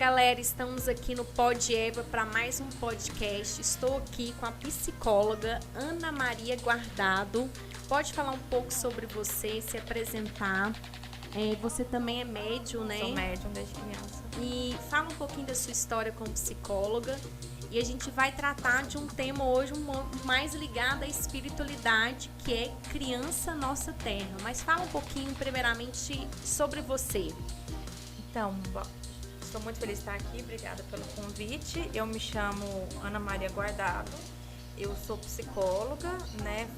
galera, estamos aqui no Pod Eva para mais um podcast. Estou aqui com a psicóloga Ana Maria Guardado. Pode falar um pouco sobre você, se apresentar. Você também é médium, né? Sou médium desde criança. E fala um pouquinho da sua história como psicóloga. E a gente vai tratar de um tema hoje mais ligado à espiritualidade, que é Criança Nossa Terra. Mas fala um pouquinho, primeiramente, sobre você. Então, estou muito feliz de estar aqui, obrigada pelo convite. Eu me chamo Ana Maria Guardado, eu sou psicóloga, né?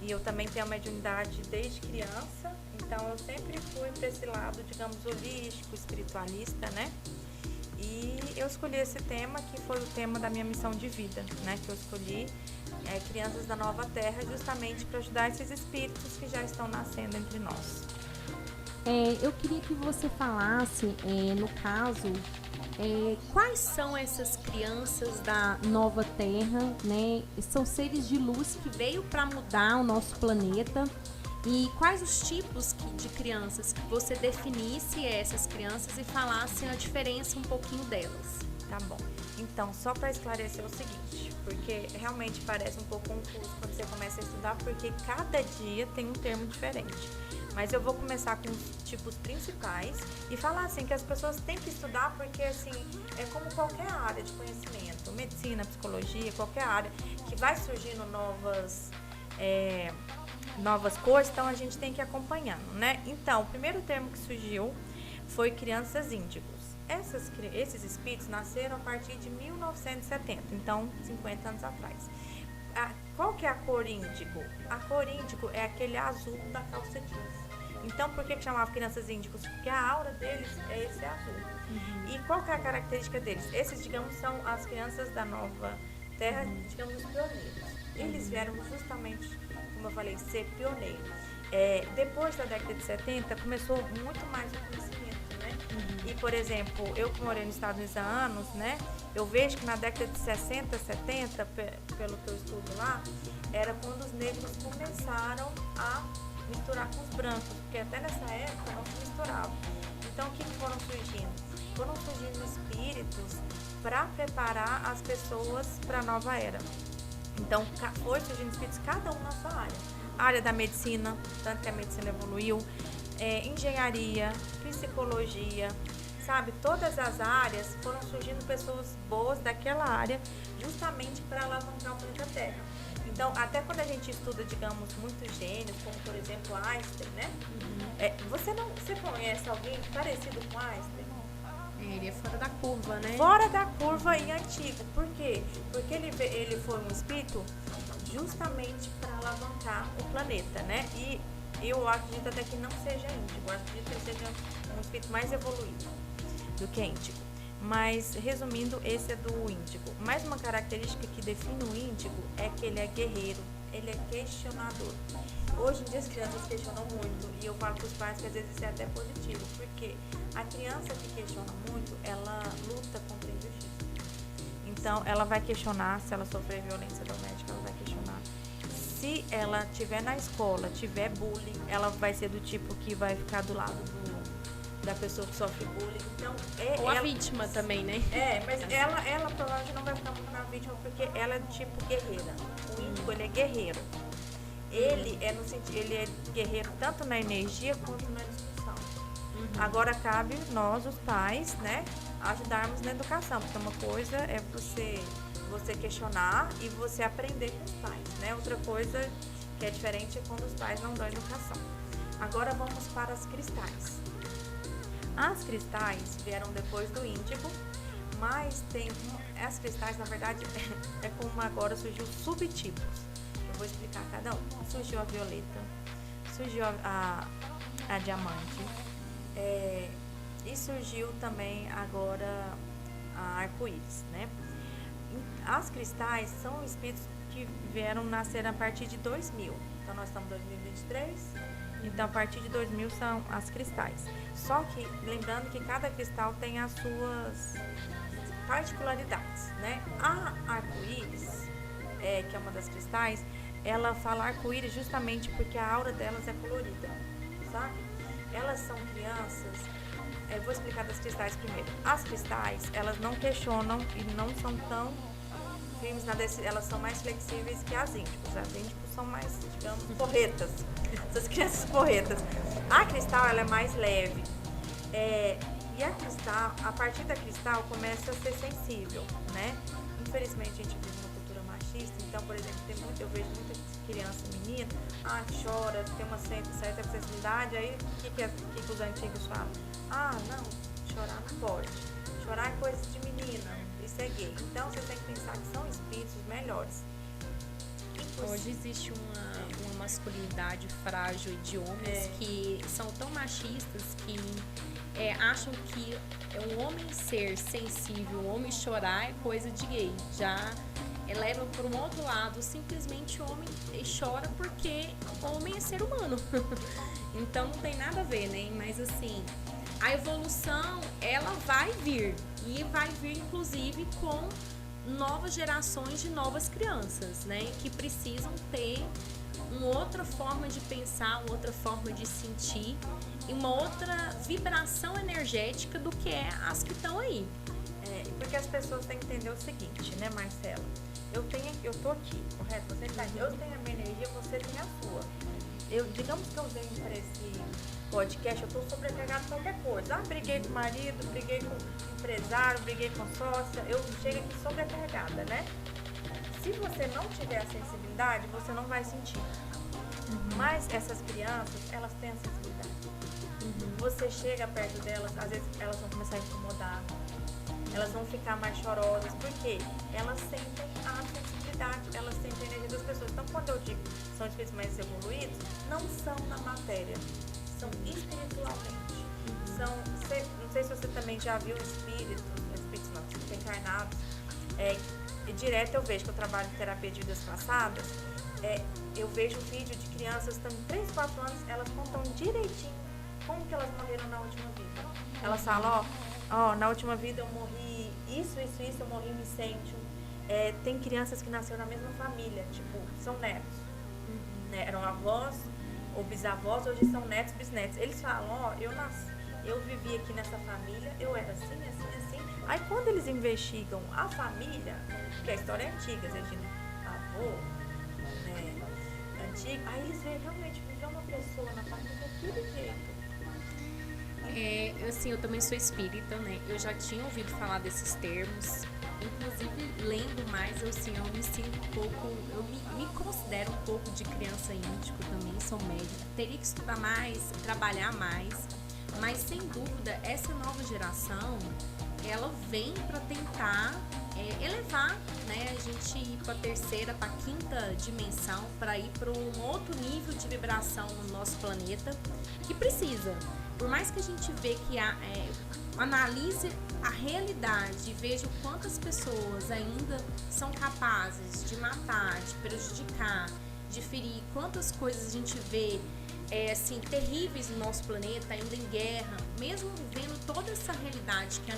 E eu também tenho a mediunidade desde criança, então eu sempre fui para esse lado, digamos, holístico, espiritualista, né? E eu escolhi esse tema, que foi o tema da minha missão de vida, né? Que eu escolhi Crianças da Nova Terra, justamente para ajudar esses espíritos que já estão nascendo entre nós. Eu queria que você falasse, no caso, quais são essas crianças da Nova Terra, né? São seres de luz que veio para mudar o nosso planeta. E quais os tipos de crianças que você definisse essas crianças e falasse a diferença um pouquinho delas? Tá bom. Então, só para esclarecer o seguinte, porque realmente parece um pouco confuso quando você começa a estudar, porque cada dia tem um termo diferente. Mas eu vou começar com os tipos principais e falar assim que as pessoas têm que estudar porque assim, é como qualquer área de conhecimento, medicina, psicologia, qualquer área que vai surgindo novas coisas, então a gente tem que ir acompanhando, né? Então, o primeiro termo que surgiu foi crianças índigos. Esses espíritos nasceram a partir de 1970, então 50 anos atrás. Qual que é a cor índigo? A cor índigo é aquele azul da calça jeans. Então, por que chamava crianças índigos? Porque a aura deles é esse azul. Uhum. E qual que é a característica deles? Esses, digamos, são as crianças da Nova Terra, digamos, pioneiros. Eles vieram justamente, como eu falei, ser pioneiros. Depois da década de 70, começou muito mais o conhecimento, né? Uhum. E, por exemplo, eu que morei nos Estados Unidos há anos, né? Eu vejo que na década de 60, 70, pelo que eu estudo lá, era quando os negros começaram a misturar com os brancos, porque até nessa época não se misturavam. Então, o que foram surgindo? Foram surgindo espíritos para preparar as pessoas para a nova era. Então, foi surgindo espíritos, cada um na sua área. A área da medicina, tanto que a medicina evoluiu, engenharia, psicologia, sabe? Todas as áreas foram surgindo pessoas boas daquela área, justamente para alavancar o planeta Terra. Então, até quando a gente estuda, digamos, muitos gênios, como por exemplo Einstein, né? Uhum. Você conhece alguém parecido com Einstein? Ele é fora da curva, né? Fora da curva e antigo. Por quê? Porque ele foi um espírito justamente para alavancar o planeta, né? E eu acredito até que não seja índigo. Eu acredito que ele seja um espírito mais evoluído do que índigo. Mas, resumindo, esse é do índigo. Mais uma característica que define o índigo é que ele é guerreiro, ele é questionador. Hoje em dia as crianças questionam muito e eu falo para os pais que às vezes isso é até positivo, porque a criança que questiona muito, ela luta contra a injustiça. Então, ela vai questionar se ela sofrer violência doméstica, ela vai questionar. Se ela estiver na escola, tiver bullying, ela vai ser do tipo que vai ficar do lado da pessoa que sofre bullying. Então, ou a vítima também, né? Mas ela provavelmente não vai ficar muito na vítima porque ela é tipo guerreira. O índigo, ele é guerreiro. Ele é guerreiro tanto na energia quanto na instrução. Uhum. Agora cabe nós, os pais, né, ajudarmos na educação, porque uma coisa é você questionar e você aprender com os pais, né? Outra coisa que é diferente é quando os pais não dão educação. Agora vamos para as cristais. As cristais vieram depois do índigo, mas as cristais, na verdade, é como agora surgiu subtipos. Eu vou explicar cada um. Surgiu a violeta, surgiu a diamante, e surgiu também agora a arco-íris, né? As cristais são espíritos que vieram nascer a partir de 2000. Então, nós estamos em 2023, então a partir de 2000 são as cristais. Só que, lembrando que cada cristal tem as suas particularidades, né? A arco-íris, que é uma das cristais, ela fala arco-íris justamente porque a aura delas é colorida, sabe? Elas são crianças Eu vou explicar das cristais primeiro. As cristais, elas não questionam e não são tão firmes na decisão, elas são mais flexíveis que as índicos. As índicos são mais, digamos, porretas. Essas crianças porretas. A cristal, ela é mais leve. E a cristal, a partir da cristal, começa a ser sensível, né? Infelizmente, a gente vive uma cultura machista. Então, por exemplo, eu vejo muita criança, menina, chora, tem uma certa sensibilidade. Aí, o que os antigos falam? Não, chorar não pode. Chorar é coisa de menina, isso é gay. Então, você tem que pensar que são espíritos melhores. Hoje existe uma masculinidade frágil de homens que são tão machistas que acham que um homem ser sensível, um homem chorar é coisa de gay. Já leva para um outro lado, simplesmente o homem chora porque o homem é ser humano. Então não tem nada a ver, né? Mas assim, a evolução, ela vai vir. E vai vir, inclusive, com novas gerações de novas crianças, né? Que precisam ter uma outra forma de pensar, uma outra forma de sentir e uma outra vibração energética do que as que estão aí. Porque as pessoas têm que entender o seguinte, né, Marcela? Eu tô aqui, correto? Você tá aqui. Eu tenho a minha energia, você tem a sua. Digamos que eu venho para esse podcast, eu tô sobrecarregada com qualquer coisa. Briguei com o marido, briguei com o empresário, briguei com a sócia. Eu chego aqui sobrecarregada, né? Se você não tiver a sensibilidade, você não vai sentir. Mas essas crianças, elas têm a sensibilidade. Você chega perto delas, às vezes elas vão começar a incomodar. Elas vão ficar mais chorosas, porque elas sentem a sensibilidade, elas sentem a energia das pessoas. Então, quando eu digo que são espíritos mais evoluídos, não são na matéria, são espiritualmente. Não sei se você também já viu espíritos não, encarnados. Direto eu vejo que eu trabalho em terapia de vidas passadas, eu vejo vídeo de crianças que estão em 3, 4 anos, elas contam direitinho como que elas morreram na última vida. Elas falam, na última vida eu morri isso, eu morri em incêndio. Tem crianças que nasceram na mesma família, tipo, são netos. Né? Eram avós ou bisavós, hoje são netos, bisnetos. Eles falam, eu vivi aqui nessa família, eu era assim. Aí quando eles investigam a família, porque a história é antiga, avô, antigo, aí eles veem realmente viveu uma pessoa na família daquele jeito. Assim, eu também sou espírita, né? Eu já tinha ouvido falar desses termos. Inclusive, lendo mais, eu me sinto um pouco... Eu me considero um pouco de criança índico também, sou médica. Teria que estudar mais, trabalhar mais. Mas, sem dúvida, essa nova geração, ela vem para tentar elevar, né? A gente ir para a terceira, para a quinta dimensão, para ir para um outro nível de vibração no nosso planeta, que precisa. Por mais que a gente vê que analise a realidade e veja quantas pessoas ainda são capazes de matar, de prejudicar, de ferir, quantas coisas a gente vê assim, terríveis no nosso planeta, ainda em guerra, mesmo vivendo toda essa realidade, que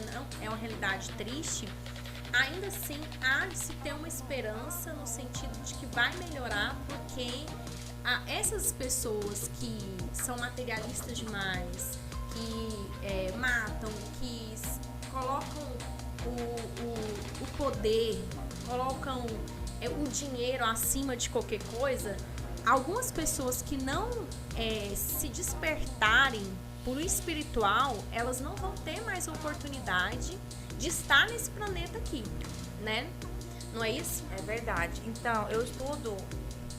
é uma realidade triste, ainda assim há de se ter uma esperança no sentido de que vai melhorar, porque essas pessoas que são materialistas demais, que matam, que colocam o poder, colocam o dinheiro acima de qualquer coisa, algumas pessoas que não se despertarem por o espiritual, elas não vão ter mais oportunidade de estar nesse planeta aqui, né? Não é isso? É verdade. Então,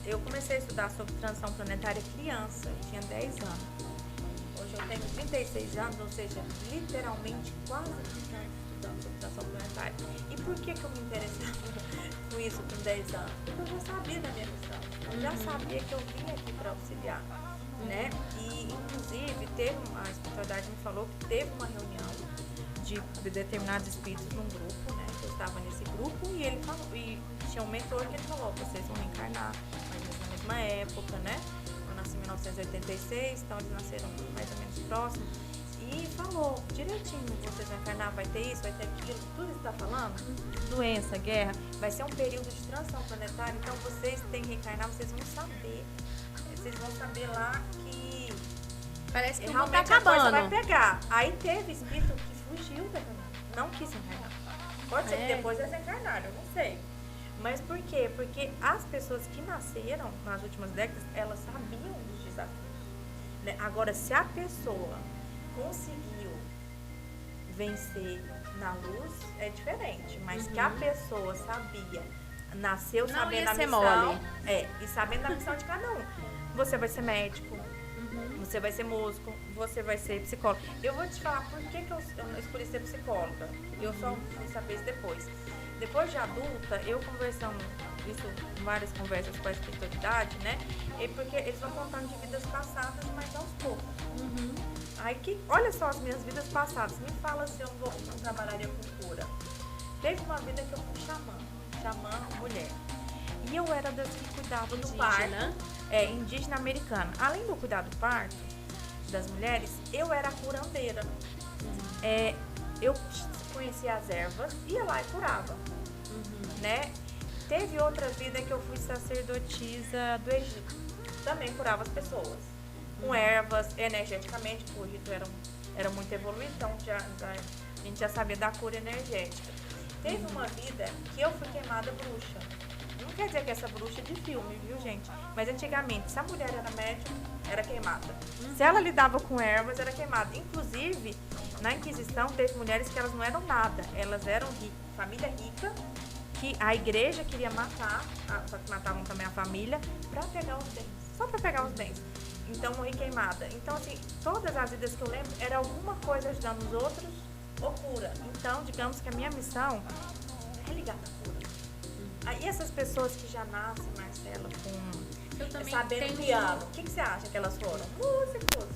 eu comecei a estudar sobre transição planetária criança, eu tinha 10 anos. Hoje eu tenho 36 anos, ou seja, literalmente quase 20 anos estudando sobre transição planetária. E por que eu me interessava com isso com 10 anos? Porque eu já sabia da minha missão. Eu já sabia que eu vinha aqui para auxiliar, né? E, inclusive, a espiritualidade me falou que teve uma reunião de determinados espíritos num grupo, né? Eu estava nesse grupo e ele falou, e tinha um mentor que ele falou, vocês vão reencarnar, mas na mesma época, né? Eu nasci em 1986, então eles nasceram mais ou menos próximo. E falou direitinho, vocês vão encarnar, vai ter isso, vai ter aquilo, tudo isso está falando, doença, guerra, vai ser um período de transição planetária, então vocês têm que reencarnar, vocês vão saber lá que Parece que o mundo tá realmente a coisa vai acabando. pegar. Aí teve espírito que fugiu da caminhada, não quis encarnar. Pode ser que depois eles encarnaram, eu não sei. Mas por quê? Porque as pessoas que nasceram nas últimas décadas, elas sabiam dos desafios. Né? Agora, se a pessoa conseguiu vencer na luz, é diferente. Mas que a pessoa sabia, nasceu Não sabendo ia a ser missão. mole. E sabendo a missão de cada um. Você vai ser médico, você vai ser músico, você vai ser psicólogo. Eu vou te falar por que eu escolhi ser psicóloga. Eu só fui saber isso depois. Depois de adulta, eu conversando, isso em várias conversas com a espiritualidade, né? É porque eles vão contando de vidas passadas, mas aos poucos. Aí olha só as minhas vidas passadas. Me fala se eu não trabalharia com cura. Teve uma vida que eu fui xamã mulher. E eu era das que cuidava do parto. Indígena americana. Além do cuidar do parto das mulheres, eu era a curandeira. Eu conhecia as ervas, ia lá e curava. Né? Teve outra vida que eu fui sacerdotisa do Egito. Também curava as pessoas. Com ervas, energeticamente, porque o Egito era muito evoluído, então a gente já sabia da cura energética. Teve uma vida que eu fui queimada bruxa. Não quer dizer que essa bruxa é de filme, viu, gente? Mas antigamente, se a mulher era médium, era queimada. Se ela lidava com ervas, era queimada. Inclusive, na Inquisição, teve mulheres que elas não eram nada. Elas eram família rica, que a igreja queria matar, só que matavam também a família, pra pegar os bens. Só pra pegar os bens. Então, morri queimada. Então, assim, todas as vidas que eu lembro, era alguma coisa ajudando os outros ou cura. Então, digamos que a minha missão é ligar à cura. Aí essas pessoas que já nascem, Marcela, sabendo piano, o que você acha que elas foram? Músicos.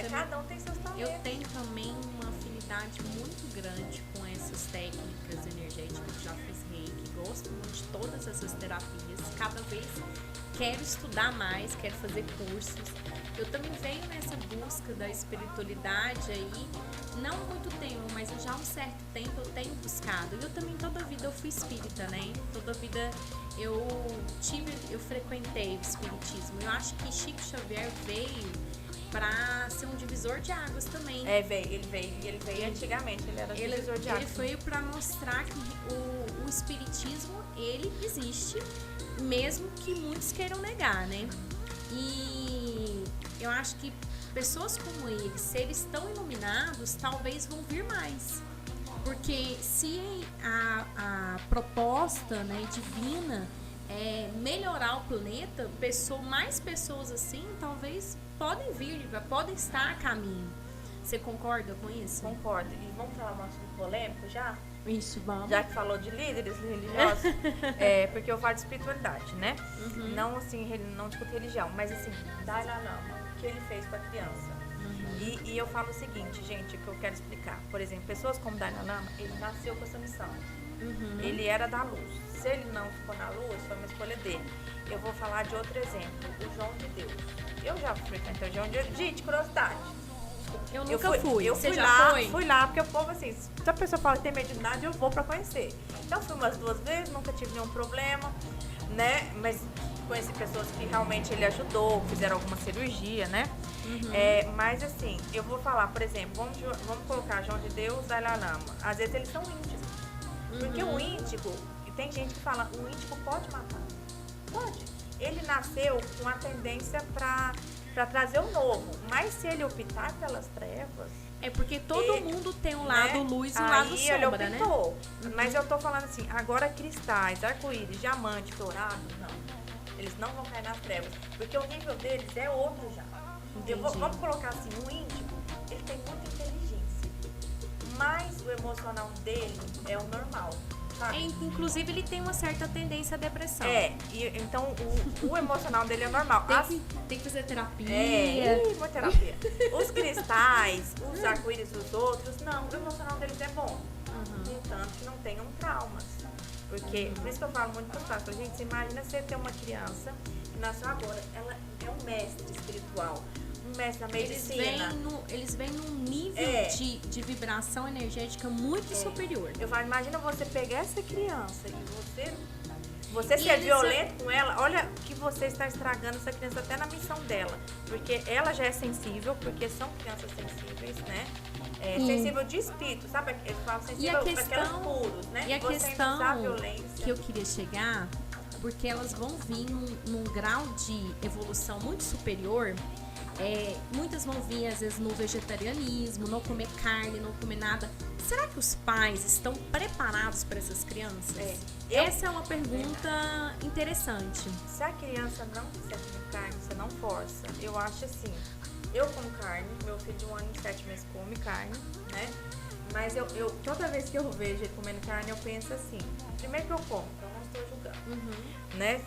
Cada um tem seus talentos. Eu tenho também uma afinidade muito grande com essas técnicas energéticas. Já fiz reiki, gosto muito de todas essas terapias. Cada vez quero estudar mais, quero fazer cursos. Eu também venho nessa busca da espiritualidade aí, não há muito tempo, mas já há um certo tempo eu tenho buscado. Eu também toda a vida eu fui espírita, né? Toda a vida eu frequentei o espiritismo. Eu acho que Chico Xavier veio para ser um divisor de águas também. Ele veio antigamente, ele era divisor de águas. Ele veio para mostrar que o espiritismo, ele existe, mesmo que muitos queiram negar, né? E eu acho que pessoas como ele, se eles estão iluminados, talvez vão vir mais. Porque se a proposta, né, divina é melhorar o planeta, mais pessoas assim, talvez podem vir, podem estar a caminho. Você concorda com isso? Concordo. E vamos falar um assunto polêmico já? Isso, vamos. Já que falou de líderes religiosos, porque eu falo de espiritualidade, né? Não assim, não discuto religião, mas assim, Dalai Lama, o que ele fez com a criança. E eu falo o seguinte, gente, que eu quero explicar. Por exemplo, pessoas como Dalai Lama, ele nasceu com essa missão. Ele era da luz. Se ele não ficou na luz, foi uma escolha dele. Eu vou falar de outro exemplo, o João de Deus. Eu já frequentei o João de Deus. Gente, curiosidade. Eu nunca fui. Eu Você fui já lá, foi? Fui lá, porque o povo assim, se a pessoa fala que tem mediunidade, eu vou pra conhecer. Então fui umas 2 vezes, nunca tive nenhum problema, né? Mas conheci pessoas que realmente ele ajudou, fizeram alguma cirurgia, né? Mas assim, eu vou falar, por exemplo, vamos colocar João de Deus, Dalai Lama. Às vezes eles são índigos. Porque o índigo, e tem gente que fala, o índigo pode matar. Pode. Ele nasceu com a tendência pra trazer o novo. Mas se ele optar pelas trevas... É porque todo mundo tem um lado luz e um lado sombra, né? Mas eu tô falando assim, agora cristais, arco-íris, diamante, dourado, não. Eles não vão cair nas trevas. Porque o nível deles é outro já. Vamos colocar assim, o índigo, ele tem muita inteligência. Mas o emocional dele é o normal. Inclusive, ele tem uma certa tendência à depressão. Então o emocional dele é normal. Tem que fazer terapia. Muita terapia. Os cristais, os arco-íris, os outros, não, o emocional deles é bom. Contanto que não tenham traumas. Porque, por isso que eu falo muito para os pais, gente, você imagina você ter uma criança que nasceu agora, ela é um mestre espiritual. Um mestre na medicina. Eles vêm num nível de vibração energética muito superior. Eu falo, imagina você pegar essa criança e você Você E ser eles violento com ela, olha que você está estragando essa criança até na missão dela. Porque ela já é sensível, porque são crianças sensíveis, né? Sensível de espírito, sabe? Eu falo sensível para aquelas puros, né? E a você questão usar a violência. que eu queria chegar, porque elas vão vir num grau de evolução muito superior. Muitas vão vir, às vezes, no vegetarianismo, não comer carne, não comer nada. Será que os pais estão preparados para essas crianças? Essa é uma pergunta interessante. Se a criança não quiser comer carne, você não força. Eu acho assim, eu como carne, meu filho de 1 ano e 7 meses come carne, né? Mas eu toda vez que eu vejo ele comendo carne, eu penso assim, primeiro que eu como, então eu não estou julgando, né?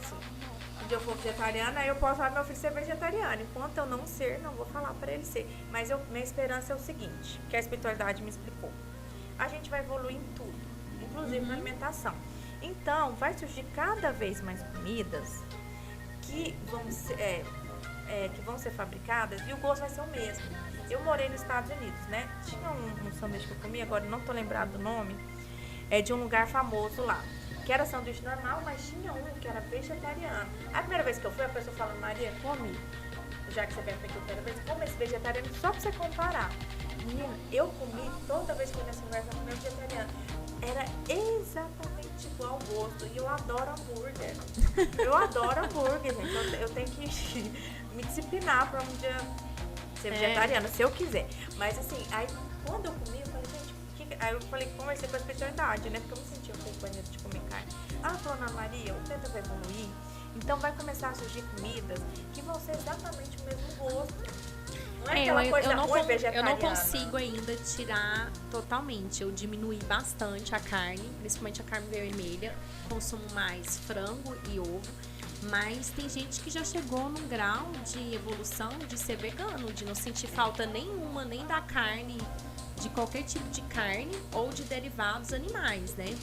Se eu for vegetariana, aí eu posso falar meu filho ser vegetariano. Enquanto eu não ser, não vou falar para ele ser. Mas minha esperança é o seguinte, que a espiritualidade me explicou. A gente vai evoluir em tudo, inclusive na alimentação. Então, vai surgir cada vez mais comidas que vão ser fabricadas e o gosto vai ser o mesmo. Eu morei nos Estados Unidos, né? Tinha um sanduíche que eu comi, agora não tô lembrado do nome, de um lugar famoso lá, que era sanduíche normal, mas tinha um que era vegetariano. A primeira vez que eu fui, a pessoa falou, Maria, come, já que você perguntou a primeira vez, come esse vegetariano só pra você comparar. Menina, eu comi, toda vez que eu ia nessa conversa, eu comia vegetariano. Era exatamente igual ao gosto. E eu adoro hambúrguer. Eu adoro hambúrguer, gente. Eu tenho que me disciplinar pra um dia ser vegetariana, se eu quiser. Mas assim, aí quando eu comi, eu falei, gente, aí eu falei, conversei com a especialidade, né? Porque eu me sentia um pouco banheiro de comer carne. Ela falou, Ana Maria, o tempo vai evoluir. Então vai começar a surgir comidas que vão ser exatamente o mesmo gosto. Não é aquela coisa ruim vegetariana. Eu não consigo ainda tirar totalmente. Eu diminui bastante a carne, principalmente a carne vermelha. Consumo mais frango e ovo. Mas tem gente que já chegou num grau de evolução de ser vegano, de não sentir falta nenhuma, nem da carne, de qualquer tipo de carne ou de derivados animais, né?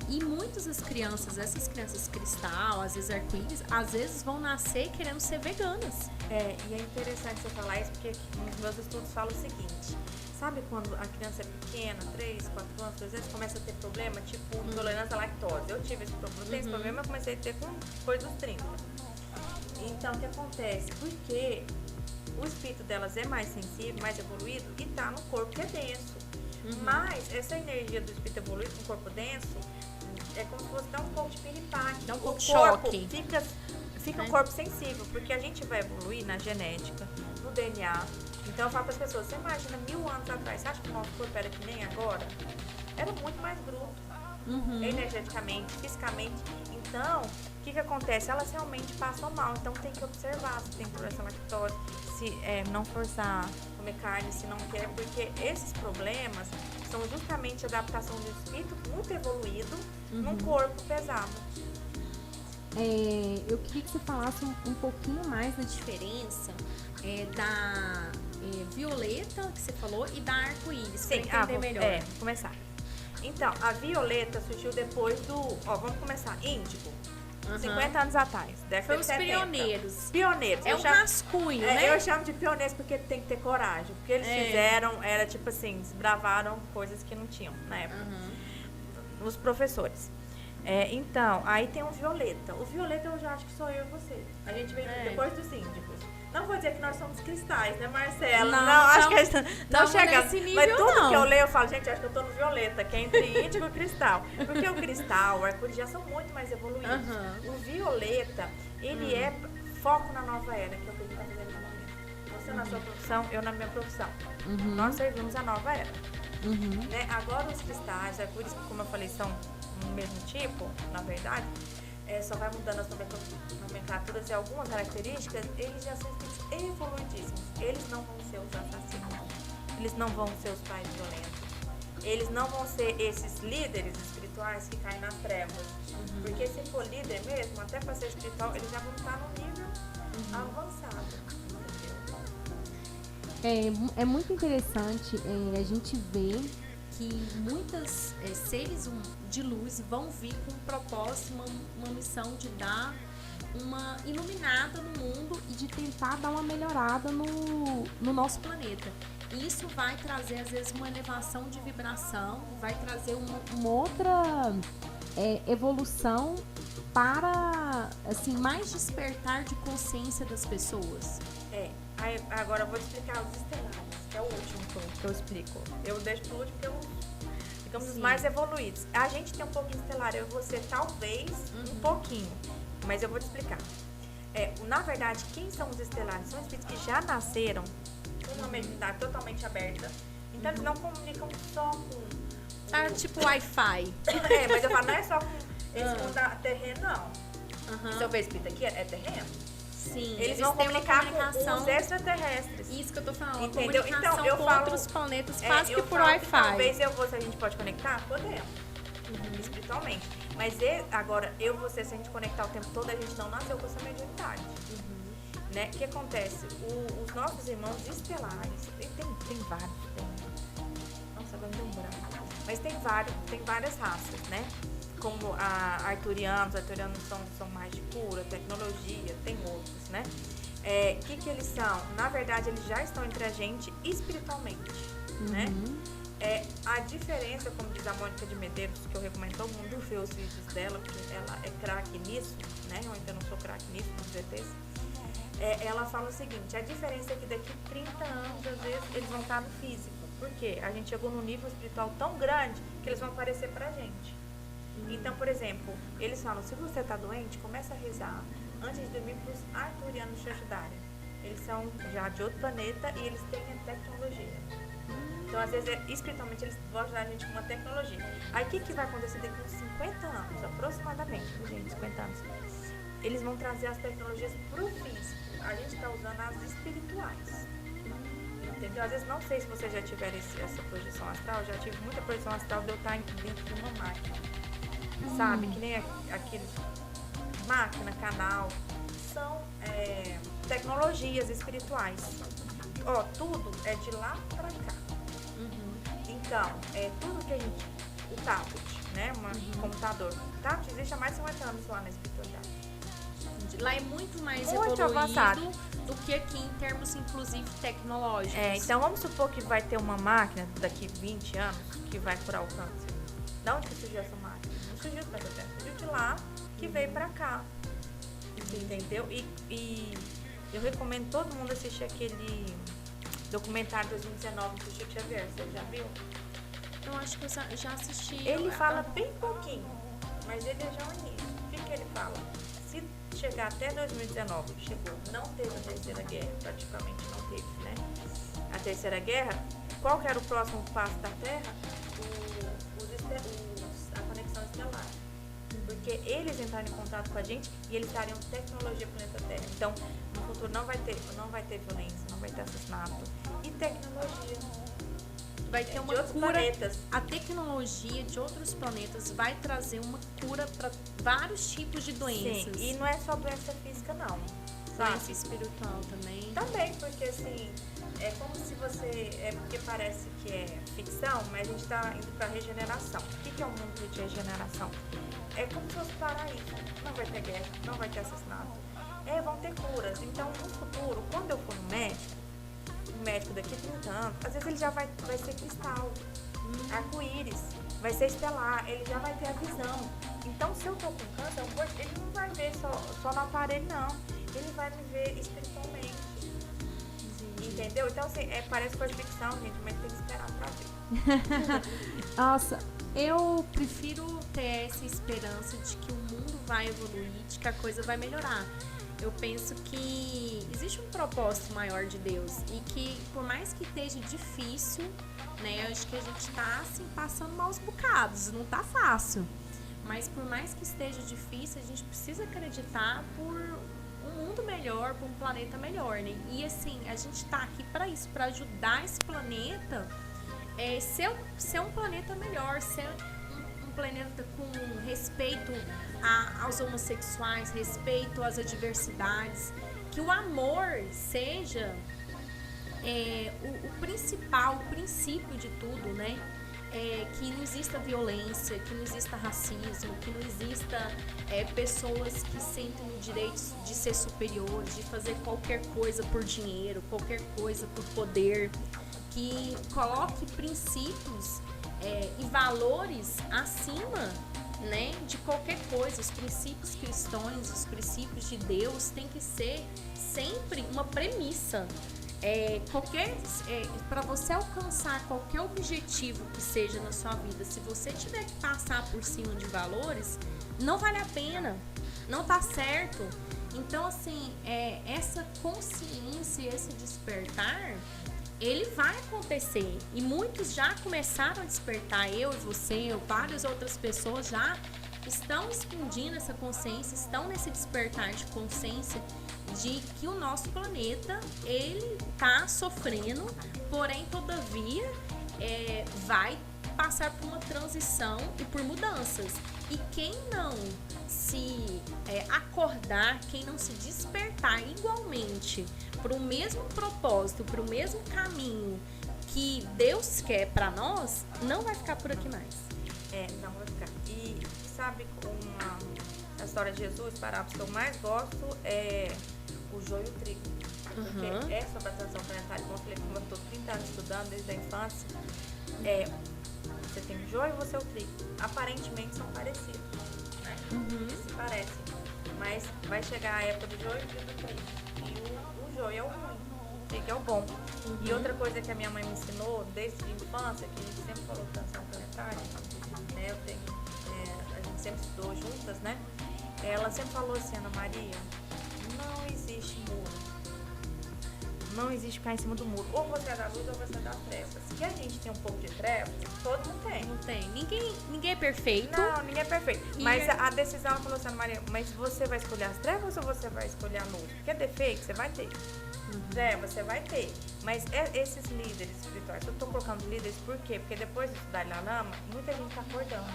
E muitas das crianças, essas crianças cristal, às vezes arco-íris, às vezes vão nascer querendo ser veganas. E é interessante você falar isso, porque nos meus estudos falam o seguinte, sabe quando a criança é pequena, 3, 4 anos, às vezes começa a ter problema, tipo intolerância à lactose. Eu tive esse problema, eu tenho esse problema, eu comecei a ter com coisa dos 30. Então, o que acontece? Porque o espírito delas é mais sensível, mais evoluído e tá no corpo que é denso. Mas essa energia do espírito evoluído com o corpo denso é como se fosse dar um pouco de piripaque. Dá um pouco de choque. Fica um corpo sensível, porque a gente vai evoluir na genética, no DNA. Então eu falo para as pessoas, você imagina 1000 anos atrás, você acha que o nosso corpo era que nem agora? Era muito mais bruto, energeticamente, fisicamente. Então, o que acontece? Elas realmente passam mal, então tem que observar se tem intolerância à lactose, se não forçar comer carne, se não quer, porque esses problemas são justamente a adaptação do espírito muito evoluído num corpo pesado. Eu queria que você falasse um pouquinho mais da diferença da violeta, que você falou, e da arco-íris, para entender melhor. Vou começar. Então, a violeta surgiu depois vamos começar, índigo. 50 anos atrás, década de 70. Foi os pioneiros. Pioneiros. É um rascunho, né? Eu chamo de pioneiros porque tem que ter coragem. Porque eles fizeram, era tipo assim, desbravaram coisas que não tinham na época. Os professores. Então, aí tem o violeta. O violeta eu já acho que sou eu e você. A gente veio depois dos índicos. Não vou dizer que nós somos cristais, né, Marcela? Não, acho que a gente não chegamos. Mas tudo que eu leio, eu falo, gente, acho que eu tô no violeta, que é entre índigo e cristal. Porque o cristal, o arco-íris já são muito mais evoluídos. O violeta, ele é foco na nova era, que é o que a gente tá fazendo no momento. Você na sua profissão, eu na minha profissão. Nós servimos a nova era. Né? Agora os cristais, arco-íris, como eu falei, são do mesmo tipo, na verdade, só vai mudando as nomenclaturas e algumas características, eles já são espíritos evoluidíssimos. Eles não vão ser os assassinos, eles não vão ser os pais violentos, eles não vão ser esses líderes espirituais que caem nas trevas. Porque se for líder mesmo, até para ser espiritual, eles já vão estar no nível avançado. É muito interessante a gente ver que muitos seres de luz vão vir com um propósito, uma missão de dar uma iluminada no mundo e de tentar dar uma melhorada no nosso planeta. E isso vai trazer, às vezes, uma elevação de vibração, vai trazer uma outra evolução para, assim, mais despertar de consciência das pessoas? Aí, agora eu vou explicar os estelares, que é o último que eu explico. Eu deixo pro último porque ficamos os mais evoluídos. A gente tem um pouquinho estelar, eu e você talvez um pouquinho, mas eu vou te explicar. Na verdade, quem são os estelares? São espíritos que já nasceram com uma mediunidade totalmente aberta, então eles não comunicam só com... tipo Wi-Fi. Mas eu falo, não é só com esse mundo terreno, não. Se eu ver espírito aqui, é terreno. Sim, eles vão têm uma comunicar comunicação com os extraterrestres. Isso que eu tô falando, entendeu? Comunicação Então, eu com falo, outros planetas quase que eu por falo Wi-Fi. que talvez eu e você, a gente pode conectar? Podemos. Espiritualmente. Mas agora, eu e você, se a gente conectar o tempo todo, a gente não nasceu com essa mediunidade. Né? O que acontece? Os nossos irmãos estelares, tem vários, nossa, agora me deu um branco. Mas tem várias raças, né? Como arturianos são mais de cura, tecnologia, tem outros, né? Que eles são? Na verdade, eles já estão entre a gente espiritualmente, né? A diferença, como diz a Mônica de Medeiros, que eu recomendo todo mundo ver os vídeos dela, porque ela é craque nisso, né? Eu ainda não sou craque nisso, nos VTs. Ela fala o seguinte, a diferença é que daqui 30 anos, às vezes, eles vão estar no físico. Por quê? A gente chegou num nível espiritual tão grande que eles vão aparecer pra gente. Então, por exemplo, eles falam, se você está doente, começa a rezar antes de dormir para os arturianos te ajudarem. Eles são já de outro planeta e eles têm a tecnologia. Então, às vezes, espiritualmente, eles vão ajudar a gente com uma tecnologia. Aí, o que vai acontecer daqui uns 50 anos, aproximadamente, gente, 50 anos? Eles vão trazer as tecnologias para o físico. A gente está usando as espirituais. Entendeu? Às vezes, não sei se vocês já tiveram essa projeção astral, eu já tive muita projeção astral de eu estar dentro de uma máquina. Sabe? Que nem aquele máquina, canal. São tecnologias espirituais. Tudo é de lá pra cá. Então, tudo que a gente... O tablet, né? Um computador. O tablet existe há mais de 50 anos lá na espiritualidade. Lá é muito mais muito evoluído avançado do que aqui em termos, inclusive, tecnológicos. Então, vamos supor que vai ter uma máquina daqui 20 anos que vai curar o câncer. Da onde que surgiu essa máquina? Não surgiu do planeta Terra, surgiu de lá que veio pra cá. Entendeu? E eu recomendo todo mundo assistir aquele documentário de 2019 do Chico Xavier. Você já viu? Eu acho que eu já assisti. Ele fala bem pouquinho, mas ele é já o início. O que ele fala? Se chegar até 2019, chegou, não teve a Terceira Guerra, praticamente não teve, né? A Terceira Guerra, qual que era o próximo passo da Terra? A conexão estelar. Porque eles entraram em contato com a gente e eles trariam tecnologia para o planeta Terra. Então, no futuro não vai ter violência, não vai ter assassinato. E tecnologia. Vai ter uma cura. Planetas. A tecnologia de outros planetas vai trazer uma cura para vários tipos de doenças. Sim, e não é só doença física, não. Doença espiritual também. Também, porque assim, é como se você... porque parece que é ficção, mas a gente está indo para regeneração. O que é um mundo de regeneração? É como se fosse paraíso. Não vai ter guerra, não vai ter assassinato. Vão ter curas. Então, no futuro, quando eu for no médico, um médico daqui a 30 anos, às vezes ele já vai ser cristal, arco-íris, vai ser estelar, ele já vai ter a visão. Então, se eu tô com câncer, ele não vai ver só no aparelho, não. Ele vai me ver espiritualmente. Entendeu? Então, assim, parece coisa de ficção, gente, mas tem que esperar pra ver. Nossa, eu prefiro ter essa esperança de que o mundo vai evoluir, de que a coisa vai melhorar. Eu penso que existe um propósito maior de Deus e que, por mais que esteja difícil, né, acho que a gente está assim, passando maus bocados, não tá fácil. Mas por mais que esteja difícil, a gente precisa acreditar por um mundo melhor, por um planeta melhor, né? E assim, a gente tá aqui para isso, para ajudar esse planeta ser um planeta melhor, ser um planeta com respeito aos homossexuais, respeito às adversidades, que o amor seja o principal, o princípio de tudo, né? Que não exista violência, que não exista racismo, que não exista pessoas que sentem o direito de ser superiores, de fazer qualquer coisa por dinheiro, qualquer coisa por poder, que coloque princípios e valores acima né, de qualquer coisa. Os princípios cristãos, os princípios de Deus tem que ser sempre uma premissa. Para você alcançar qualquer objetivo que seja na sua vida, se você tiver que passar por cima de valores, não vale a pena, não tá certo. Então, assim, essa consciência, esse despertar, ele vai acontecer. E muitos já começaram a despertar. Eu e você, várias outras pessoas já estão expandindo essa consciência, estão nesse despertar de consciência de que o nosso planeta, ele está sofrendo, porém, todavia, vai passar por uma transição e por mudanças. E quem não se acordar, quem não se despertar igualmente para o mesmo propósito, para o mesmo caminho que Deus quer para nós, não vai ficar por aqui mais. Não vai ficar. E sabe, a história de Jesus, parábola que eu mais gosto é o joio e o trigo. Porque é sobre a transição planetária, como eu falei, eu estou 30 anos estudando desde a infância. Você tem o joio e você é o trigo. Aparentemente são parecidos, né? Se parecem. Mas vai chegar a época do joio e do trigo. E o joio é o ruim, o trigo é o bom. E outra coisa que a minha mãe me ensinou desde a infância, que a gente sempre falou de transição planetária, né? A gente sempre estudou juntas, né? Ela sempre falou assim, Ana Maria, não existe muro. Não existe ficar em cima do muro. Ou você é da luz ou você é das trevas. Se a gente tem um pouco de trevas, todo mundo tem. Não tem. Ninguém é perfeito. Não, ninguém é perfeito. Mas a decisão, ela falou assim, Ana Maria, mas você vai escolher as trevas ou você vai escolher a luz? Porque defeito você vai ter. Trevas você vai ter. Mas esses líderes espirituais, eu tô colocando líderes por quê? Porque depois de estudar na lama, muita gente tá acordando.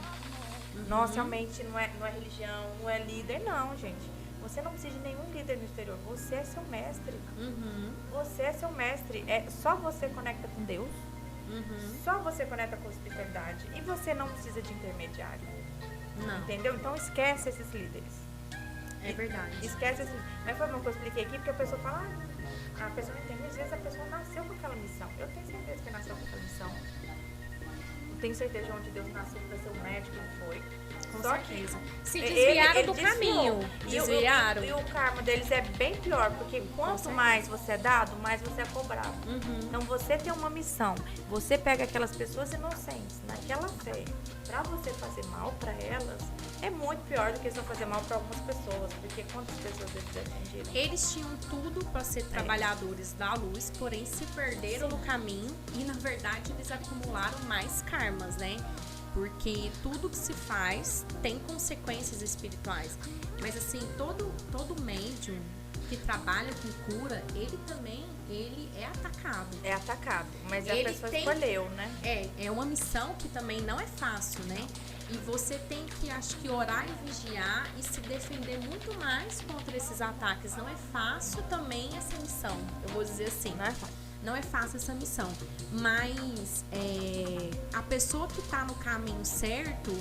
Nossa, realmente não é religião, não é líder, não, gente. Você não precisa de nenhum líder no exterior. Você é seu mestre. Você é seu mestre. Só você conecta com Deus. Só você conecta com a espiritualidade. E você não precisa de intermediário. Não. Entendeu? Então esquece esses líderes. É verdade. Esquece esses. Mas foi bom que eu expliquei aqui, porque a pessoa fala, a pessoa não entende. Às vezes a pessoa nasceu com aquela missão. Eu tenho certeza que nasceu com aquela missão. Eu tenho certeza de onde Deus nasceu para ser o médico que ele foi. Com Só certeza. que Se desviaram ele do caminho. Desviaram. E o karma deles é bem pior, porque quanto mais você é dado, mais você é cobrado. Então você tem uma missão. Você pega aquelas pessoas inocentes, naquela fé, pra você fazer mal pra elas, é muito pior do que só fazer mal pra algumas pessoas. Porque quantas pessoas eles atingiram? Eles tinham tudo para ser trabalhadores da luz, porém se perderam no caminho e, na verdade, eles acumularam mais karmas, né? Porque tudo que se faz tem consequências espirituais. Mas, assim, todo médium que trabalha com cura, ele é atacado. É atacado, mas Ele a pessoa tem- escolheu, né? É uma missão que também não é fácil, né? E você tem que, acho que, orar e vigiar e se defender muito mais contra esses ataques. Não é fácil também essa missão, eu vou dizer assim. Não é fácil. Não é fácil essa missão, mas a pessoa que está no caminho certo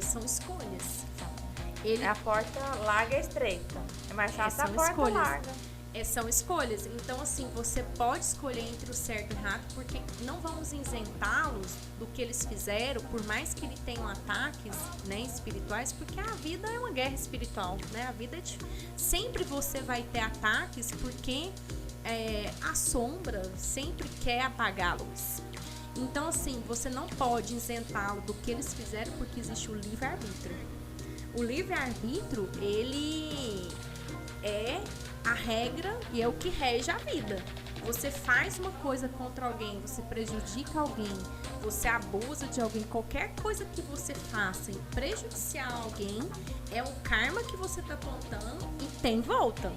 são escolhas. É a porta larga e estreita. É mais fácil a são porta escolhas. larga. São escolhas. Então, assim, você pode escolher entre o certo e o errado, porque não vamos isentá-los do que eles fizeram, por mais que eles tenham ataques, né, espirituais, porque a vida é uma guerra espiritual, né? A vida sempre você vai ter ataques, porque a sombra sempre quer apagar a luz. Então, assim, você não pode isentá-lo do que eles fizeram, porque existe o livre-arbítrio. O livre-arbítrio, ele é a regra e é o que rege a vida. Você faz uma coisa contra alguém, você prejudica alguém, você abusa de alguém, qualquer coisa que você faça em prejudiciar alguém, é um karma que você está plantando e tem volta.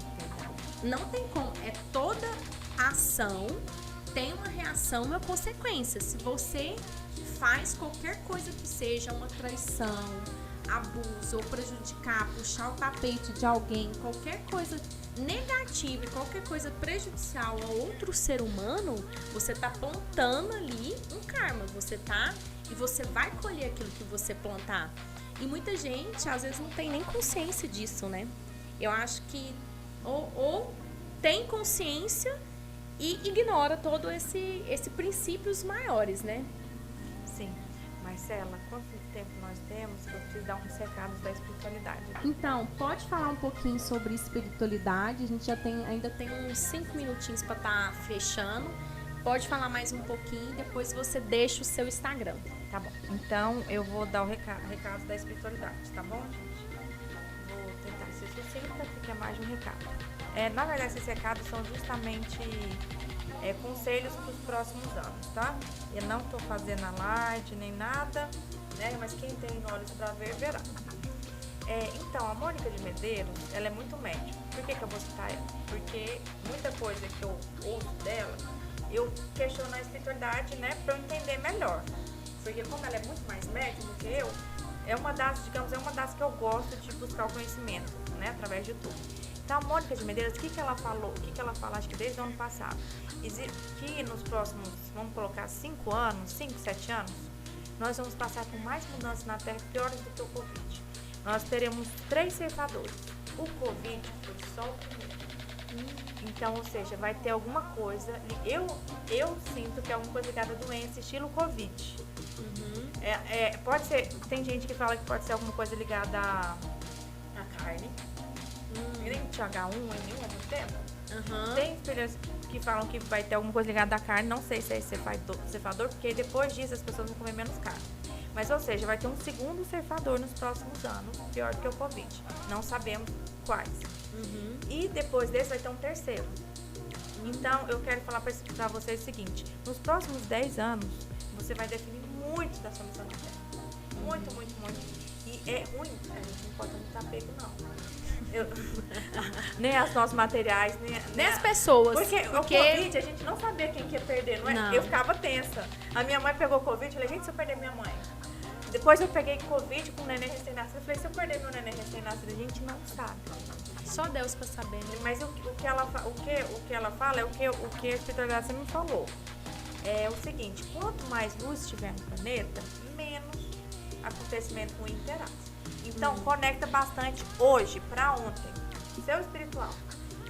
Não tem como. Toda ação tem uma reação e uma consequência. Se você faz qualquer coisa que seja uma traição, abuso ou prejudicar, puxar o tapete de alguém, qualquer coisa negativa e qualquer coisa prejudicial a outro ser humano, você está plantando ali um karma. E você vai colher aquilo que você plantar. E muita gente, às vezes, não tem nem consciência disso, né? Eu acho que ou tem consciência e ignora todo esse princípios maiores, né? Sim, mas Marcela, quanto tempo nós temos? Eu preciso dar uns recados da espiritualidade. Então, pode falar um pouquinho sobre espiritualidade? A gente ainda tem uns 5 minutinhos para estar fechando. Pode falar mais um pouquinho e depois você deixa o seu Instagram. Tá bom. Então, eu vou dar o recado da espiritualidade, tá bom, gente? Vou tentar ser sucinta, porque é mais de um recado. Na verdade, esses recados são justamente conselhos para os próximos anos, tá? Eu não estou fazendo alarde nem nada, né? Mas quem tem olhos para ver, verá. Então, a Mônica de Medeiros, ela é muito médica. Por que eu vou citar ela? Porque muita coisa que eu ouço dela, eu questiono a espiritualidade, né? Para eu entender melhor. Porque como ela é muito mais médica do que eu, é uma das que eu gosto de buscar o conhecimento, né? Através de tudo. Então, a Mônica de Medeiros, o que ela falou? O que ela fala, acho que desde o ano passado? Que nos próximos, vamos colocar 5 anos, 5, 7 anos, nós vamos passar por mais mudanças na Terra piores do que o Covid. Nós teremos 3 ceifadores. O Covid foi só o primeiro. Então, ou seja, vai ter alguma coisa. Eu sinto que é alguma coisa ligada à doença, estilo Covid. Pode ser. Tem gente que fala que pode ser alguma coisa ligada à carne. Nem TH1 em nenhum momento tempo. Tem experiências que falam que vai ter alguma coisa ligada à carne. Não sei se é ceifador, porque depois disso as pessoas vão comer menos carne. Mas, ou seja, vai ter um segundo ceifador nos próximos anos, pior do que o Covid. Não sabemos quais. E depois desse vai ter um terceiro. Então, eu quero falar para vocês o seguinte. Nos próximos 10 anos, você vai definir muito da sua missão na Terra. Muito, muito, muito. E é ruim, a gente não pode estar apego, não. Nem os nossos materiais, nem as pessoas. Porque o Covid, a gente não sabia quem que ia perder, não é? Não. Eu ficava tensa. A minha mãe pegou Covid, eu falei, gente, se eu perder minha mãe. Depois eu peguei Covid com o neném recém-nascido. Eu falei, se eu perder meu neném recém-nascido, a gente não sabe. Só Deus pra saber, né? Mas o que ela fala é o que a espiritualidade sempre me falou. É o seguinte, quanto mais luz estiver no planeta, menos acontecimento ruim terá. Então, conecta bastante hoje para ontem. Seu espiritual.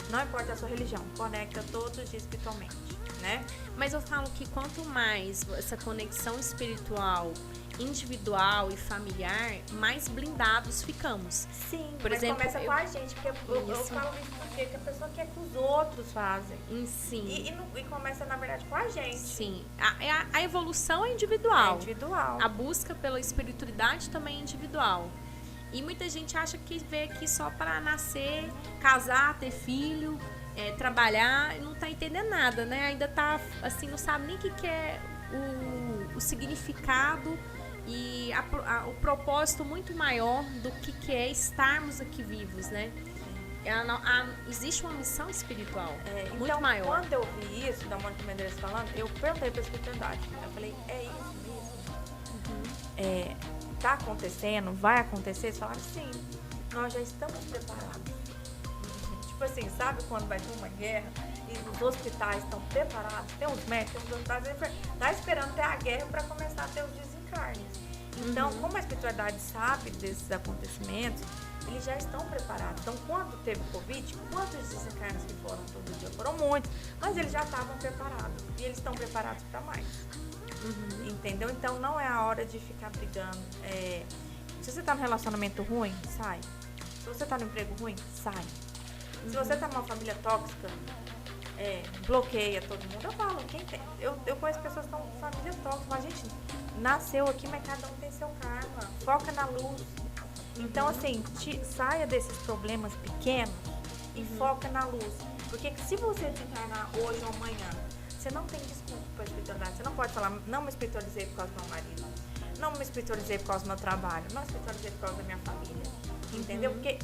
Não importa a sua religião, conecta todos os dias espiritualmente, né? Mas eu falo que quanto mais essa conexão espiritual, individual e familiar, mais blindados ficamos. Sim, por exemplo, começa com a gente, porque eu falo isso porque a pessoa quer que os outros fazem. Sim. E começa, na verdade, com a gente. Sim. A evolução é individual. É individual. A busca pela espiritualidade também é individual. E muita gente acha que veio aqui só para nascer, casar, ter filho, trabalhar, e não tá entendendo nada, né? Ainda tá, assim, não sabe nem o que é o significado e o propósito muito maior do que é estarmos aqui vivos, né? Existe uma missão espiritual muito então, maior. Quando eu vi isso, da Mônica Medeiros falando, eu perguntei para a espiritualidade. Eu falei, é isso mesmo? Tá acontecendo? Vai acontecer? Eles falaram, sim, nós já estamos preparados. Tipo assim, sabe quando vai ter uma guerra e os hospitais estão preparados? Tem uns médicos, tem uns hospitais, tá esperando ter a guerra para começar a ter os desencarnes. Então, como a espiritualidade sabe desses acontecimentos, eles já estão preparados. Então, quando teve Covid, quantos desencarnes que foram todo dia? Foram muitos, mas eles já estavam preparados. E eles estão preparados para mais. Entendeu? Então, não é a hora de ficar brigando. Se você está num relacionamento ruim, sai. Se você está num emprego ruim, sai. Se você está numa família tóxica, bloqueia todo mundo. Eu falo, quem tem? Eu conheço pessoas que estão em família tóxica, mas a gente nasceu aqui, mas cada um tem seu karma. Foca na luz. Então, assim, saia desses problemas pequenos e foca na luz. Porque se você desencarnar hoje ou amanhã, você não tem desculpa para a espiritualidade. Você não pode falar, não me espiritualizei por causa do meu marido. Não me espiritualizei por causa do meu trabalho. Não me espiritualizei por causa da minha família. Entendeu? Porque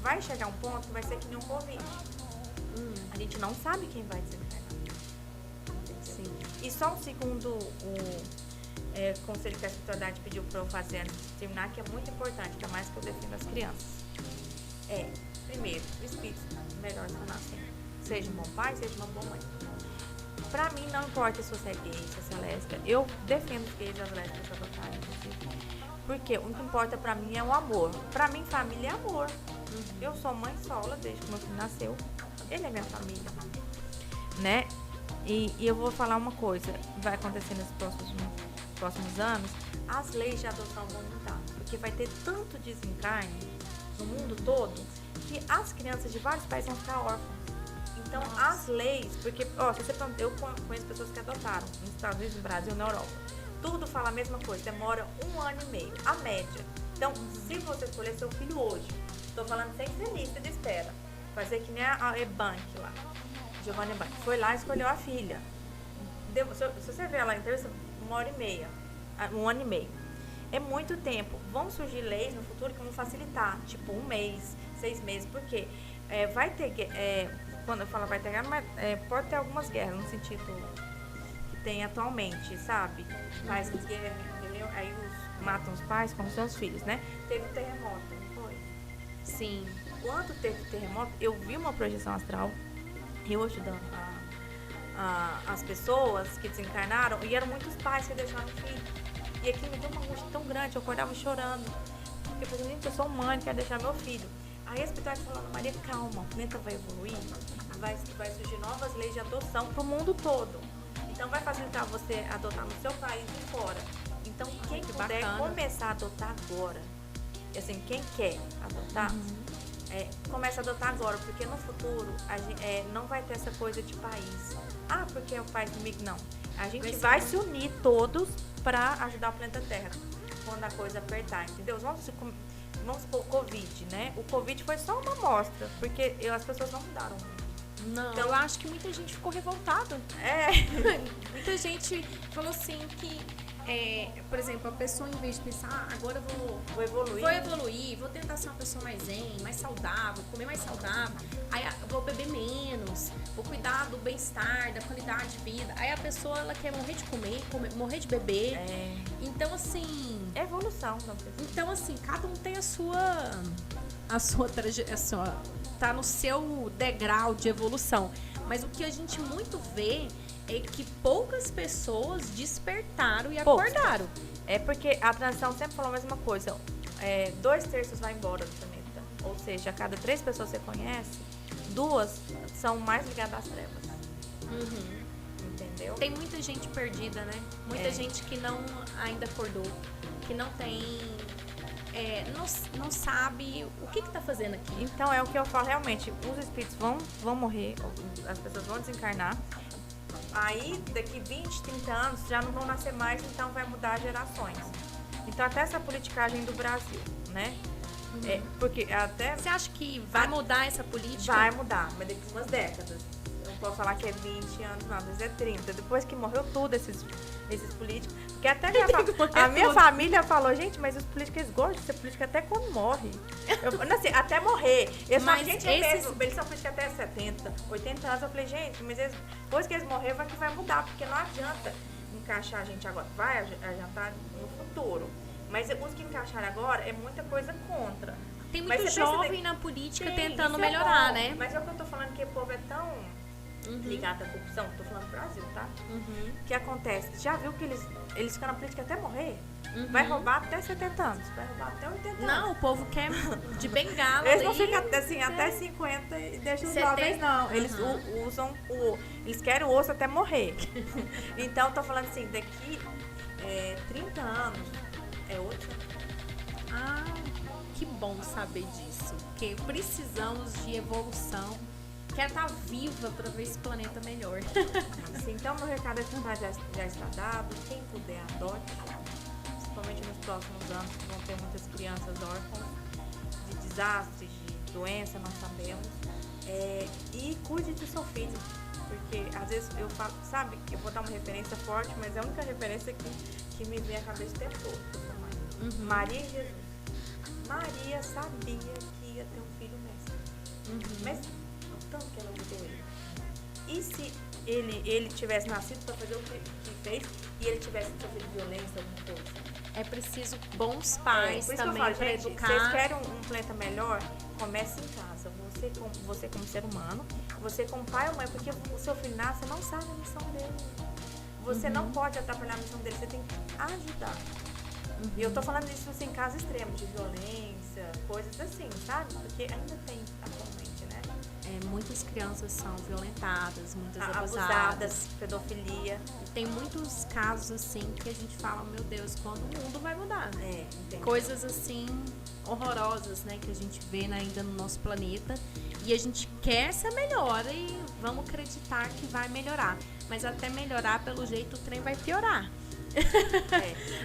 vai chegar um ponto que vai ser que nem um Covid. A gente não sabe quem vai desencarnar. Sim. E só um segundo conselho que a espiritualidade pediu para eu fazer antes de terminar, que é muito importante, ainda mais que eu defendo as crianças. Primeiro, o espírito melhor está nascendo. Seja um bom pai, seja uma boa mãe. Pra mim, não importa se você é gay, se você é lésbica. Eu defendo os gays e as lésbicas adotarem. Porque o que importa pra mim é o amor. Pra mim, família é amor. Eu sou mãe sola desde que meu filho nasceu. Ele é minha família. Né? E eu vou falar uma coisa. Vai acontecer nos próximos anos. as leis de adoção vão mudar. Porque vai ter tanto desencarne no mundo todo que as crianças de vários países vão ficar órfãs. Então, as leis, porque, se você pergunta, eu conheço pessoas que adotaram nos Estados Unidos, no Brasil, na Europa. Tudo fala a mesma coisa, demora 1 ano e meio, a média. Então, se você escolher seu filho hoje, estou falando sem ser lista de espera, fazer que nem a Ebank lá, Giovanna Ebank, foi lá e escolheu a filha. Se você ver lá em entrevista, 1 hora e meia, 1 ano e meio. É muito tempo. Vão surgir leis no futuro que vão facilitar, tipo 1 mês, 6 meses, porque vai ter, quando eu falo vai ter guerra, mas pode ter algumas guerras, no sentido que tem atualmente, sabe? Pais que guerra, entendeu? Aí matam os pais com os seus filhos, né? Teve um terremoto, não foi? Sim. Quando teve terremoto, eu vi uma projeção astral, eu ajudando as pessoas que desencarnaram, e eram muitos pais que deixaram filho. E aquilo me deu uma angústia tão grande, eu acordava chorando. Eu falei, gente, eu sou mãe, quero deixar meu filho. Aí a espiritualidade falando, Maria, calma, o planeta vai evoluir, vai surgir novas leis de adoção pro mundo todo. Então vai facilitar você adotar no seu país e fora. Então quem puder começar a adotar agora, e assim, quem quer adotar, começa a adotar agora, porque no futuro não vai ter essa coisa de país. Porque é o país inimigo, não. A gente vai se unir todos para ajudar o planeta Terra quando a coisa apertar, entendeu? Vamos supor o Covid, né? O Covid foi só uma amostra, porque as pessoas não mudaram. Não, então, eu acho que muita gente ficou revoltada. Muita gente falou assim que, por exemplo, a pessoa, em vez de pensar, agora eu vou evoluir, vou tentar ser uma pessoa mais zen, mais saudável, comer mais saudável, aí eu vou beber menos, vou cuidar do bem-estar, da qualidade de vida. Aí a pessoa, ela quer morrer de comer, morrer de beber. Então, assim... É evolução da pessoa. Então, assim, cada um tem a sua trajetória, tá no seu degrau de evolução. Mas o que a gente muito vê é que poucas pessoas despertaram e acordaram. É porque a transição sempre falou a mesma coisa. 2/3 vai embora do planeta. Ou seja, a cada 3 pessoas que você conhece, 2 são mais ligadas às trevas. Entendeu? Tem muita gente perdida, né? Muita gente que não ainda acordou, que não tem... não sabe o que tá fazendo aqui. Então, é o que eu falo, realmente, os espíritos vão morrer, as pessoas vão desencarnar, aí daqui 20, 30 anos já não vão nascer mais, então vai mudar gerações. Então, até essa politicagem do Brasil, né? Porque até... Você acha que vai mudar essa política? Vai mudar, mas daqui umas décadas. Eu não posso falar que é 20 anos, não, às vezes é 30. Depois que morreu tudo, esses políticos. Porque até a minha família falou, gente, mas os políticos eles gostam de ser político até quando morre. Não, assim, até morrer. Eles falam, gente, eles são políticos até 70, 80 anos. Eu falei, gente, mas depois que eles morrerem, vai mudar, porque não adianta encaixar a gente agora. Vai adiantar no futuro. Mas os que encaixaram agora é muita coisa contra. Tem muito jovem na política tentando melhorar, né? Mas é o que eu tô falando, que o povo é tão ligado à corrupção, tô falando do Brasil, tá? O que acontece? Já viu que eles ficam na política até morrer? Vai roubar até 70 anos, vai roubar até 80 anos. Não, o povo quer de bengala. Eles não ficam assim, até 50 e deixam os jovens, não. Eles usam eles querem o osso até morrer. Então, tô falando assim, daqui 30 anos é outro. Que bom saber disso. Porque precisamos de evolução. Quero estar viva para ver esse planeta melhor. Sim, então, meu recado já está dado. Quem puder, adote. Principalmente nos próximos anos, que vão ter muitas crianças órfãs de desastres, de doença, nós sabemos. E cuide do seu filho. Porque, às vezes, eu falo, sabe, eu vou dar uma referência forte, mas é a única referência que me vem à cabeça o tempo todo. Maria e Jesus. Maria sabia que ia ter um filho mestre. Mas o tanto que ela ajudou ele. E se ele tivesse nascido para fazer o que fez e ele tivesse sofrido violência, alguma coisa? É preciso bons pais também para educar. Vocês querem um planeta melhor? Comece em casa. Você como ser humano, você como pai ou mãe, porque o seu filho nasce, você não sabe a missão dele. Você não pode atrapalhar a missão dele, você tem que ajudar. E eu tô falando isso assim, em casos extremos, de violência, coisas assim, sabe? Porque ainda tem atualmente, né? muitas crianças são violentadas, muitas abusadas, pedofilia. Tem muitos casos assim que a gente fala, meu Deus, quando o mundo vai mudar? Entendo. Coisas assim horrorosas, né, que a gente vê ainda no nosso planeta, e a gente quer essa melhora e vamos acreditar que vai melhorar. Mas até melhorar, pelo jeito, o trem vai piorar.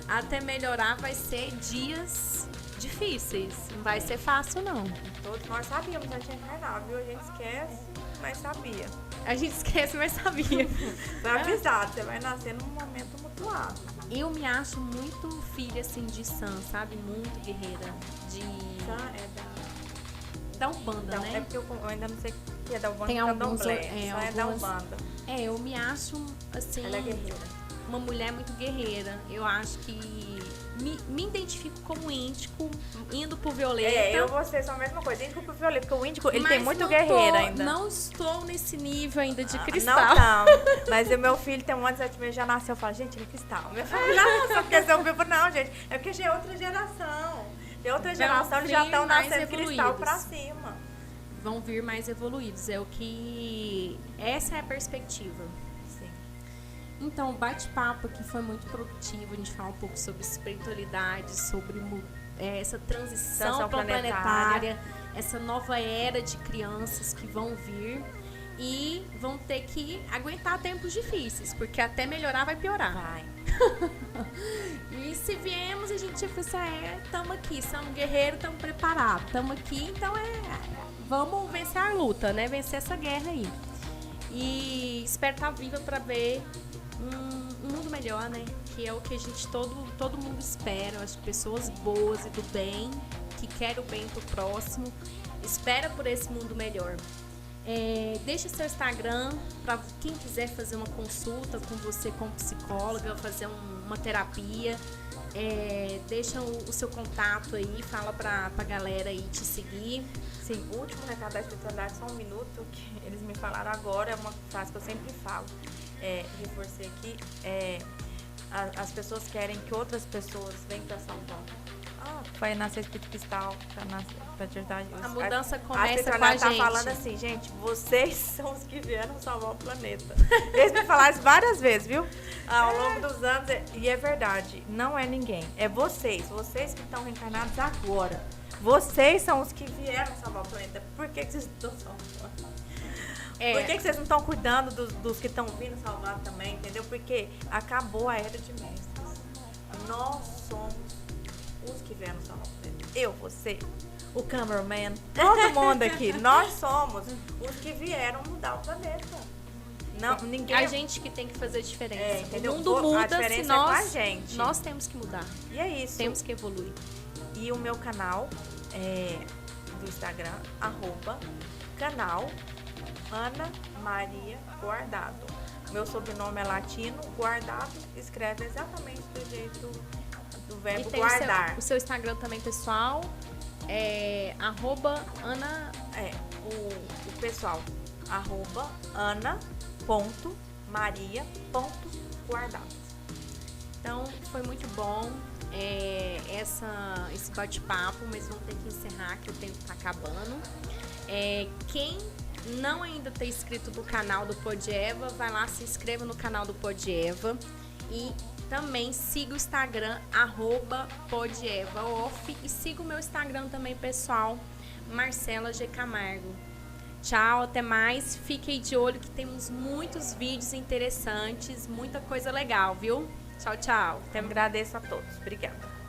Até melhorar vai ser dias difíceis. Não vai ser fácil, não. Todos nós sabíamos antes de encarnar, viu? A gente esquece, mas sabia. A gente esquece, mas sabia. Foi avisado, você vai nascer num momento mutuado. Eu me acho muito filha, assim, de Sam, sabe? Muito guerreira. Sam é da Umbanda, né? É porque eu ainda não sei o que é da Umbanda. Tem alguns... Sam é da Umbanda. Eu me acho, assim... Ela é guerreira. Uma mulher muito guerreira. Eu acho que me identifico como índico, indo pro violeta. Eu e você são a mesma coisa, índico pro violeta, porque o índico, ele tem muito guerreira ainda. Não estou nesse nível ainda de cristal. Não. Mas o meu filho tem 1 ano e 7 meses, já nasceu, eu falo, gente, ele é cristal. Minha família, nossa, porque eu vivo, não, gente. É porque já é outra geração. De outra geração, eles já estão nascendo cristal pra cima. Vão vir mais evoluídos. Essa é a perspectiva. Então, o bate-papo aqui foi muito produtivo. A gente fala um pouco sobre espiritualidade, sobre essa transição planetária, essa nova era de crianças que vão vir e vão ter que aguentar tempos difíceis, porque até melhorar vai piorar. Vai. E se viemos, a gente pensa, estamos aqui, somos guerreiros, estamos preparados, estamos aqui, então vamos vencer a luta, né? Vencer essa guerra aí. E espero estar viva para ver um mundo melhor, né? Que é o que a gente, todo mundo espera. Eu acho que pessoas boas e do bem, que querem o bem pro próximo, espera por esse mundo melhor. Deixa seu Instagram para quem quiser fazer uma consulta com você como psicóloga, fazer uma terapia. Deixa o seu contato aí, fala pra galera aí te seguir. Sim, o último recado da espiritualidade, só um minuto, que eles me falaram agora, é uma frase que eu sempre falo. Reforcei aqui, as pessoas querem que outras pessoas venham para salvar. Vai nascer espírito cristal, pra verdade. A mudança começa com a gente. Tá falando assim, gente, vocês são os que vieram salvar o planeta. Eles me falaram isso várias vezes, viu? Ao longo dos anos, e é verdade, não é ninguém, é vocês que estão reencarnados agora. Vocês são os que vieram salvar o planeta. Por que vocês estão salvando? Por que vocês não estão cuidando dos que estão vindo salvar também, entendeu? Porque acabou a era de mestres. Nós somos os que vieram salvar o planeta. Eu, você, o cameraman, todo mundo aqui. Nós somos os que vieram mudar o planeta. Não, ninguém... A gente que tem que fazer a diferença. Entendeu? O mundo muda, a diferença se nós, é com a gente. Nós temos que mudar. E é isso. Temos que evoluir. E o meu canal do Instagram, @canal Ana Maria Guardado. Meu sobrenome é latino, Guardado escreve exatamente do jeito do verbo guardar. O seu Instagram também, pessoal, @Ana... o pessoal, @Ana.Maria.Guardado. Então, foi muito bom esse bate-papo, mas vamos ter que encerrar, que o tempo está acabando. Quem não ainda está inscrito no canal do Podieva, vai lá, se inscreva no canal do Podieva e também siga o Instagram @PodievaOff e siga o meu Instagram também, pessoal, Marcela G. Camargo. Tchau, até mais. Fiquem de olho que temos muitos vídeos interessantes, muita coisa legal, viu? Tchau, tchau. Agradeço a todos. Obrigada.